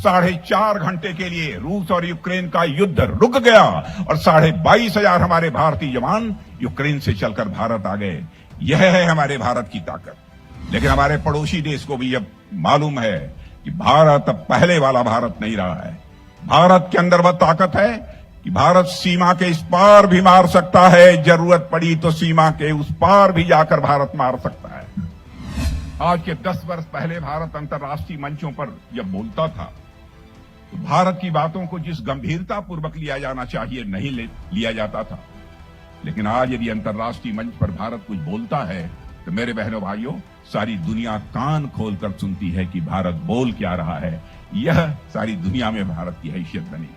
4.5 घंटे के लिए रूस और यूक्रेन का युद्ध रुक गया और 22,500 हमारे भारतीय जवान यूक्रेन से चलकर भारत आ गए। यह है हमारे भारत की ताकत। लेकिन हमारे पड़ोसी देश को भी अब मालूम है कि भारत अब पहले वाला भारत नहीं रहा है। भारत के अंदर वह ताकत है कि भारत सीमा के इस पार भी मार सकता है, जरूरत पड़ी तो सीमा के उस पार भी जाकर भारत मार सकता है। आज के 10 वर्ष पहले भारत अंतर्राष्ट्रीय मंचों पर जब बोलता था तो भारत की बातों को जिस गंभीरता पूर्वक लिया जाना चाहिए नहीं लिया जाता था। लेकिन आज यदि अंतर्राष्ट्रीय मंच पर भारत कुछ बोलता है तो मेरे बहनों भाइयों, सारी दुनिया कान खोलकर सुनती है कि भारत बोल क्या रहा है। यह सारी दुनिया में भारत की हैसियत बनी।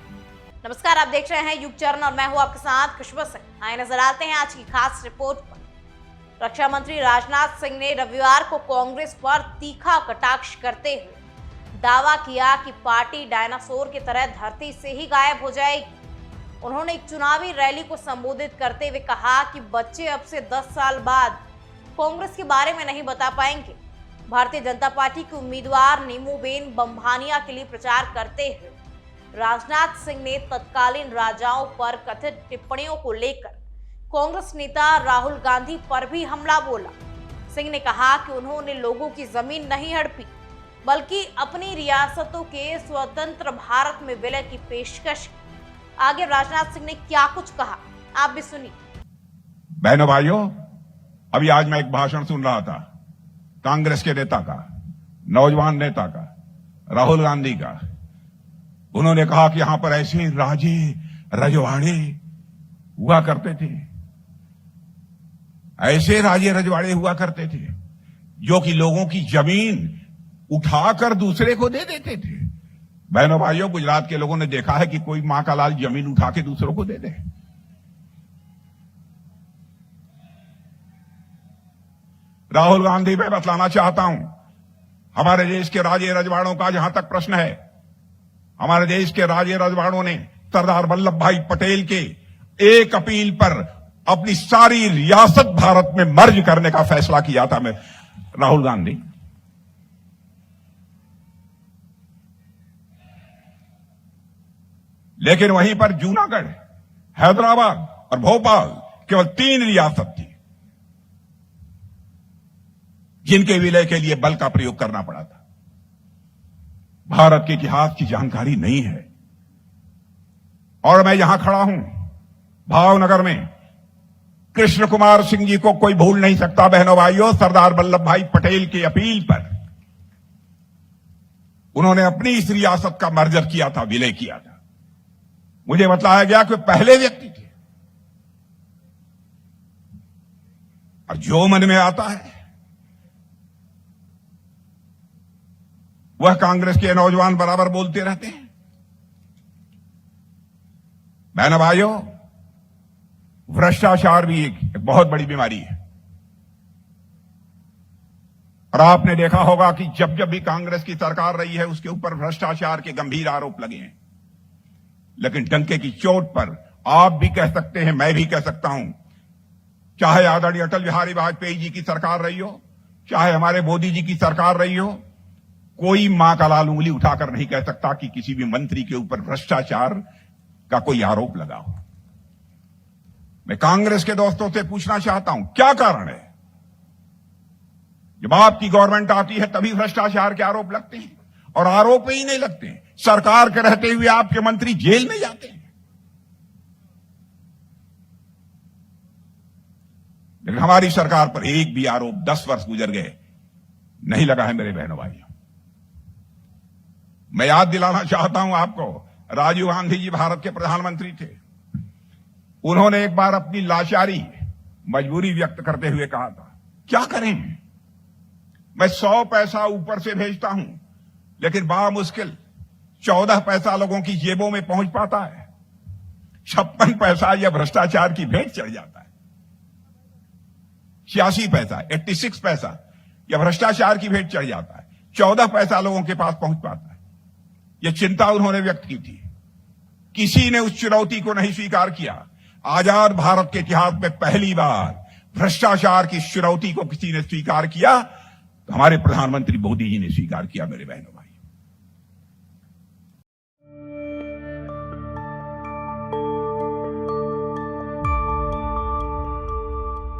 नमस्कार, आप देख रहे हैं युग चरण और मैं हूं आपके साथ खुशबू सिंह। आइए नजर डालते हैं आज की खास रिपोर्ट पर। रक्षा मंत्री राजनाथ सिंह ने रविवार को कांग्रेस पर तीखा कटाक्ष करते हुए दावा किया कि पार्टी डायनासोर की तरह धरती से ही गायब हो जाएगी। उन्होंने एक चुनावी रैली को संबोधित करते हुए कहा कि बच्चे अब से 10 साल बाद कांग्रेस के बारे में नहीं बता पाएंगे। भारतीय जनता पार्टी के उम्मीदवार नीमूबेन बम्भानिया के लिए प्रचार करते हुए राजनाथ सिंह ने तत्कालीन राजाओं पर कथित टिप्पणियों को लेकर कांग्रेस नेता राहुल गांधी पर भी हमला बोला। सिंह ने कहा कि उन्होंने लोगों की जमीन नहीं हड़पी, बल्कि अपनी रियासतों के स्वतंत्र भारत में विलय की पेशकश की। आगे राजनाथ सिंह ने क्या कुछ कहा, आप भी सुनिए। बहनों भाइयों, अभी आज मैं एक भाषण सुन रहा था कांग्रेस के नेता का, नौजवान नेता का, राहुल गांधी का। उन्होंने कहा कि यहां पर ऐसे राजे रजवाड़े हुआ करते थे, ऐसे राजे रजवाड़े हुआ करते थे जो कि लोगों की जमीन उठाकर दूसरे को दे देते थे। बहनों भाइयों, गुजरात के लोगों ने देखा है कि कोई मां का लाल जमीन उठा के दूसरों को दे दे। राहुल गांधी मैं बतलाना चाहता हूं, हमारे देश के राजे रजवाड़ों का जहां तक प्रश्न है, हमारे देश के राजे रजवाड़ों ने सरदार वल्लभ भाई पटेल के एक अपील पर अपनी सारी रियासत भारत में मर्ज करने का फैसला किया था। मैं राहुल गांधी, लेकिन वहीं पर जूनागढ़, हैदराबाद और भोपाल केवल 3 रियासत थी जिनके विलय के लिए बल का प्रयोग करना पड़ा था। भारत के इतिहास की जानकारी नहीं है। और मैं यहां खड़ा हूं भावनगर में, कृष्ण कुमार सिंह जी को कोई भूल नहीं सकता। बहनों भाइयों, सरदार वल्लभ भाई पटेल की अपील पर उन्होंने अपनी इस रियासत का मर्जर किया था, विलय किया था। मुझे बताया गया कि पहले व्यक्ति थे। और जो मन में आता है वह कांग्रेस के नौजवान बराबर बोलते रहते हैं। बहनों भाइयों, भ्रष्टाचार भी एक बहुत बड़ी बीमारी है। और आपने देखा होगा कि जब जब भी कांग्रेस की सरकार रही है उसके ऊपर भ्रष्टाचार के गंभीर आरोप लगे हैं। लेकिन डंके की चोट पर आप भी कह सकते हैं, मैं भी कह सकता हूं, चाहे आदरणीय अटल बिहारी वाजपेयी जी की सरकार रही हो, चाहे हमारे मोदी जी की सरकार रही हो, कोई मां का लाल उंगली उठाकर नहीं कह सकता कि किसी भी मंत्री के ऊपर भ्रष्टाचार का कोई आरोप लगा हो। मैं कांग्रेस के दोस्तों से पूछना चाहता हूं, क्या कारण है जब आपकी गवर्नमेंट आती है तभी भ्रष्टाचार के आरोप लगते हैं? और आरोप ही नहीं लगते, सरकार के रहते हुए आपके मंत्री जेल में जाते हैं। लेकिन हमारी सरकार पर एक भी आरोप 10 वर्ष गुजर गए नहीं लगा है। मेरे बहनों भाइयों, मैं याद दिलाना चाहता हूं आपको, राजीव गांधी जी भारत के प्रधानमंत्री थे। उन्होंने एक बार अपनी लाचारी, मजबूरी व्यक्त करते हुए कहा था, क्या करें, मैं 100 पैसा ऊपर से भेजता हूं लेकिन बामुश्किल 14 पैसा लोगों की जेबों में पहुंच पाता है। 56 पैसा यह भ्रष्टाचार की भेंट चढ़ जाता है। 86 पैसा, 86 पैसा यह भ्रष्टाचार की भेंट चढ़ जाता है। 14 पैसा लोगों के पास पहुंच पाता है। यह चिंता उन्होंने व्यक्त की थी। किसी ने उस चुनौती को नहीं स्वीकार किया। आजाद भारत के इतिहास में पहली बार भ्रष्टाचार की चुनौती को किसी ने स्वीकार किया तो हमारे प्रधानमंत्री मोदी जी ने स्वीकार किया। मेरे बहनों,